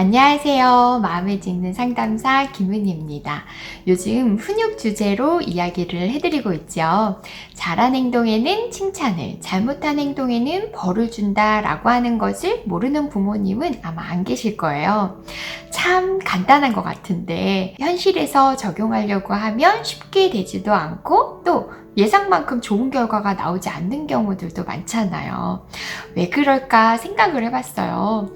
안녕하세요. 마음에 짓는 상담사 김은희입니다. 요즘 훈육 주제로 이야기를 해드리고 있죠. 잘한 행동에는 칭찬을, 잘못한 행동에는 벌을 준다 라고 하는 것을 모르는 부모님은 아마 안 계실 거예요. 참 간단한 것 같은데 현실에서 적용하려고 하면 쉽게 되지도 않고 또 예상만큼 좋은 결과가 나오지 않는 경우들도 많잖아요. 왜 그럴까 생각을 해봤어요.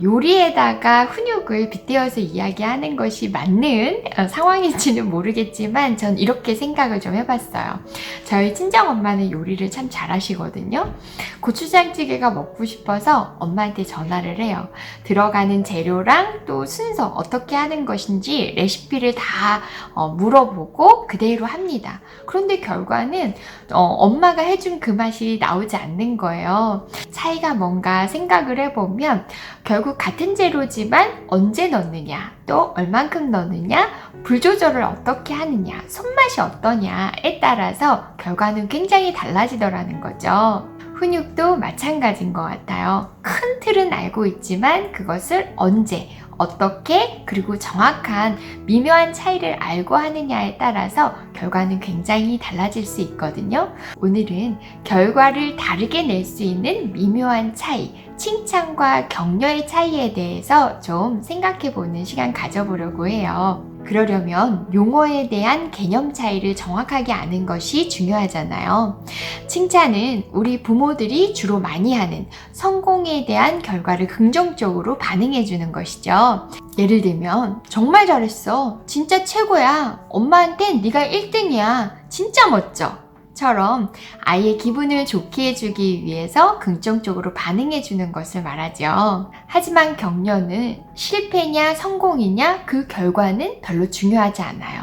요리에다가 훈육을 빗대어서 이야기하는 것이 맞는 상황인지는 모르겠지만 전 이렇게 생각을 좀 해봤어요. 저희 친정엄마는 요리를 참 잘하시거든요. 고추장찌개가 먹고 싶어서 엄마한테 전화를 해요. 들어가는 재료랑 또 순서 어떻게 하는 것인지 레시피를 다 물어보고 그대로 합니다. 그런데 결과는 엄마가 해준 그 맛이 나오지 않는 거예요. 차이가 뭔가 생각을 해보면 결국 같은 재료지만 언제 넣느냐, 또 얼만큼 넣느냐, 불 조절을 어떻게 하느냐, 손맛이 어떠냐에 따라서 결과는 굉장히 달라지더라는 거죠. 훈육도 마찬가지인 것 같아요. 큰 틀은 알고 있지만 그것을 언제, 어떻게, 그리고 정확한 미묘한 차이를 알고 하느냐에 따라서 결과는 굉장히 달라질 수 있거든요. 오늘은 결과를 다르게 낼 수 있는 미묘한 차이, 칭찬과 격려의 차이에 대해서 좀 생각해보는 시간 가져보려고 해요. 그러려면 용어에 대한 개념 차이를 정확하게 아는 것이 중요하잖아요. 칭찬은 우리 부모들이 주로 많이 하는 성공에 대한 결과를 긍정적으로 반응해 주는 것이죠. 예를 들면 정말 잘했어, 진짜 최고야, 엄마한텐 네가 1등이야, 진짜 멋져 처럼 아이의 기분을 좋게 해주기 위해서 긍정적으로 반응해주는 것을 말하죠. 하지만 격려는 실패냐 성공이냐 그 결과는 별로 중요하지 않아요.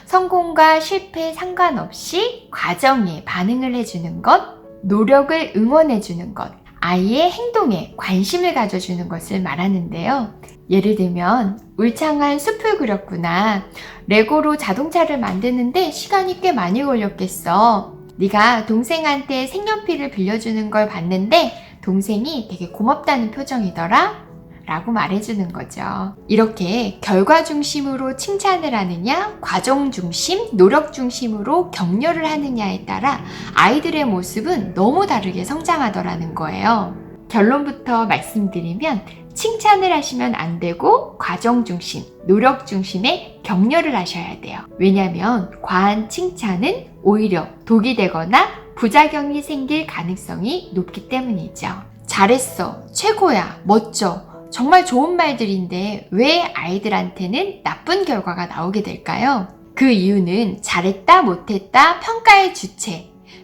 성공과 실패 상관없이 과정에 반응을 해주는 것, 노력을 응원해주는 것, 아이의 행동에 관심을 가져주는 것을 말하는데요. 예를 들면 울창한 숲을 그렸구나. 레고로 자동차를 만드는데 시간이 꽤 많이 걸렸겠어. 네가 동생한테 색연필을 빌려주는 걸 봤는데 동생이 되게 고맙다는 표정이더라 라고 말해주는 거죠. 이렇게 결과 중심으로 칭찬을 하느냐, 과정 중심, 노력 중심으로 격려를 하느냐에 따라 아이들의 모습은 너무 다르게 성장하더라는 거예요. 결론부터 말씀드리면 칭찬을 하시면 안 되고 과정 중심, 노력 중심의 격려를 하셔야 돼요. 왜냐하면 과한 칭찬은 오히려 독이 되거나 부작용이 생길 가능성이 높기 때문이죠. 잘했어, 최고야, 멋져, 정말 좋은 말들인데 왜 아이들한테는 나쁜 결과가 나오게 될까요? 그 이유는 잘했다, 못했다,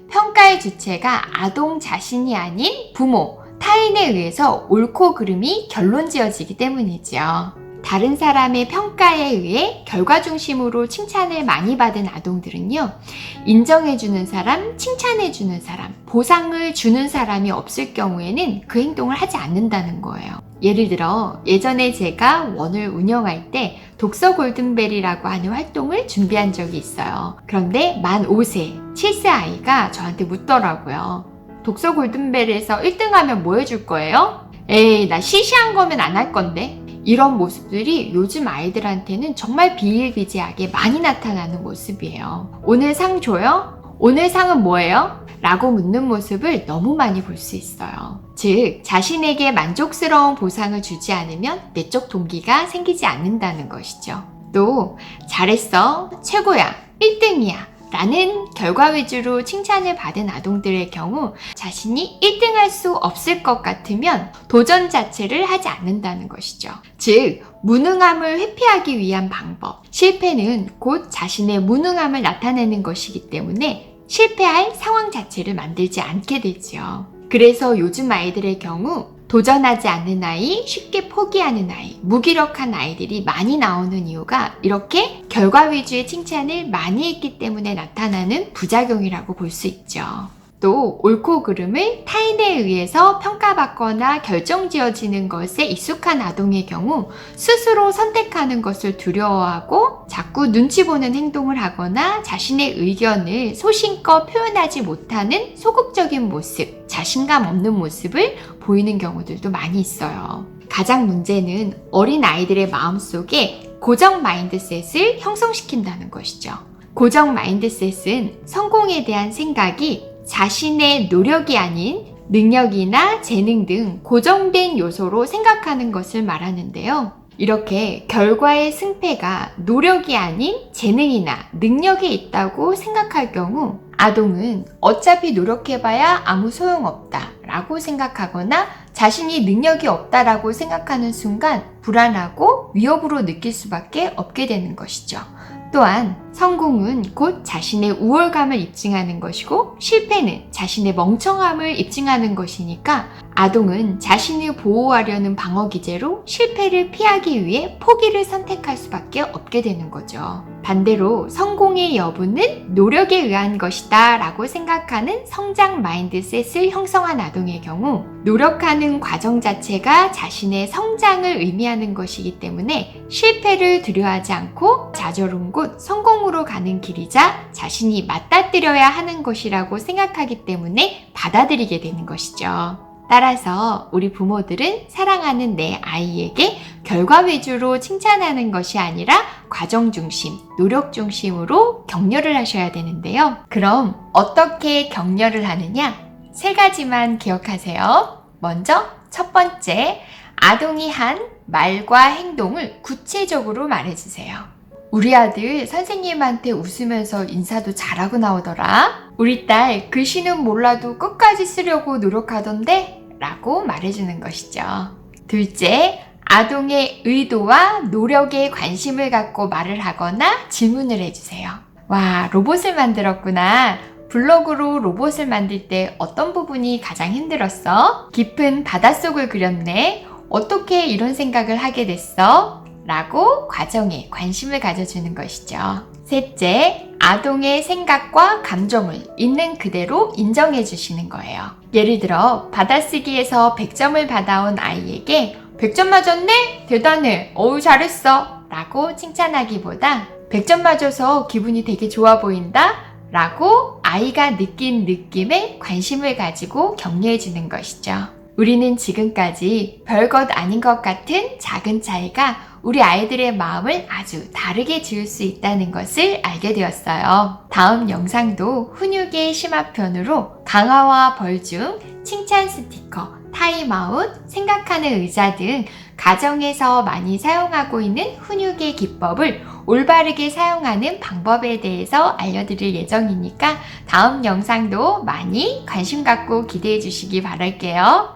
평가의 주체가 아동 자신이 아닌 부모, 타인에 의해서 옳고 그름이 결론 지어지기 때문이죠. 다른 사람의 평가에 의해 결과 중심으로 칭찬을 많이 받은 아동들은요, 인정해주는 사람, 칭찬해주는 사람, 보상을 주는 사람이 없을 경우에는 그 행동을 하지 않는다는 거예요. 예를 들어 예전에 제가 원을 운영할 때 독서 골든벨이라고 하는 활동을 준비한 적이 있어요. 그런데 만 5세, 7세 아이가 저한테 묻더라고요. 독서 골든벨에서 1등하면 뭐 해줄 거예요? 에이, 나 시시한 거면 안 할 건데. 이런 모습들이 요즘 아이들한테는 정말 비일비재하게 많이 나타나는 모습이에요. 오늘 상 줘요? 오늘 상은 뭐예요? 라고 묻는 모습을 너무 많이 볼 수 있어요. 즉, 자신에게 만족스러운 보상을 주지 않으면 내적 동기가 생기지 않는다는 것이죠. 또 잘했어, 최고야, 1등이야 라는 결과 위주로 칭찬을 받은 아동들의 경우 자신이 1등할 수 없을 것 같으면 도전 자체를 하지 않는다는 것이죠. 즉, 무능함을 회피하기 위한 방법. 실패는 곧 자신의 무능함을 나타내는 것이기 때문에 실패할 상황 자체를 만들지 않게 되죠. 그래서 요즘 아이들의 경우 도전하지 않는 아이, 쉽게 포기하는 아이, 무기력한 아이들이 많이 나오는 이유가 이렇게 결과 위주의 칭찬을 많이 했기 때문에 나타나는 부작용이라고 볼 수 있죠. 또 옳고 그름을 타인에 의해서 평가받거나 결정지어지는 것에 익숙한 아동의 경우 스스로 선택하는 것을 두려워하고 자꾸 눈치 보는 행동을 하거나 자신의 의견을 소신껏 표현하지 못하는 소극적인 모습, 자신감 없는 모습을 보이는 경우들도 많이 있어요. 가장 문제는 어린 아이들의 마음속에 고정 마인드셋을 형성시킨다는 것이죠. 고정 마인드셋은 성공에 대한 생각이 자신의 노력이 아닌 능력이나 재능 등 고정된 요소로 생각하는 것을 말하는데요. 이렇게 결과의 승패가 노력이 아닌 재능이나 능력에 있다고 생각할 경우 아동은 어차피 노력해봐야 아무 소용없다 라고 생각하거나 자신이 능력이 없다라고 생각하는 순간 불안하고 위협으로 느낄 수밖에 없게 되는 것이죠. 또한 성공은 곧 자신의 우월감을 입증하는 것이고 실패는 자신의 멍청함을 입증하는 것이니까 아동은 자신을 보호하려는 방어 기제로 실패를 피하기 위해 포기를 선택할 수밖에 없게 되는 거죠. 반대로 성공의 여부는 노력에 의한 것이다 라고 생각하는 성장 마인드셋을 형성한 아동의 경우 노력하는 과정 자체가 자신의 성장을 의미하는 것이기 때문에 실패를 두려워하지 않고 좌절은 곧 성공으로 가는 길이자 자신이 맞닥뜨려야 하는 것이라고 생각하기 때문에 받아들이게 되는 것이죠. 따라서 우리 부모들은 사랑하는 내 아이에게 결과 위주로 칭찬하는 것이 아니라 과정 중심, 노력 중심으로 격려를 하셔야 되는데요. 그럼 어떻게 격려를 하느냐? 3가지만 기억하세요. 먼저 첫 번째, 아동이 한 말과 행동을 구체적으로 말해주세요. 우리 아들 선생님한테 웃으면서 인사도 잘하고 나오더라. 우리 딸 글씨는 몰라도 끝까지 쓰려고 노력하던데? 라고 말해주는 것이죠. 둘째, 아동의 의도와 노력에 관심을 갖고 말을 하거나 질문을 해주세요. 와, 로봇을 만들었구나. 블럭으로 로봇을 만들 때 어떤 부분이 가장 힘들었어? 깊은 바닷속을 그렸네. 어떻게 이런 생각을 하게 됐어? 라고 과정에 관심을 가져주는 것이죠. 셋째, 아동의 생각과 감정을 있는 그대로 인정해 주시는 거예요. 예를 들어 받아쓰기에서 100점을 받아온 아이에게 100점 맞았네? 대단해! 어우 잘했어! 라고 칭찬하기보다 100점 맞아서 기분이 되게 좋아 보인다? 라고 아이가 느낀 느낌에 관심을 가지고 격려해 주는 것이죠. 우리는 지금까지 별것 아닌 것 같은 작은 차이가 우리 아이들의 마음을 아주 다르게 지을 수 있다는 것을 알게 되었어요. 다음 영상도 훈육의 심화편으로 강화와 벌중, 칭찬 스티커, 타임아웃, 생각하는 의자 등 가정에서 많이 사용하고 있는 훈육의 기법을 올바르게 사용하는 방법에 대해서 알려드릴 예정이니까 다음 영상도 많이 관심 갖고 기대해 주시기 바랄게요.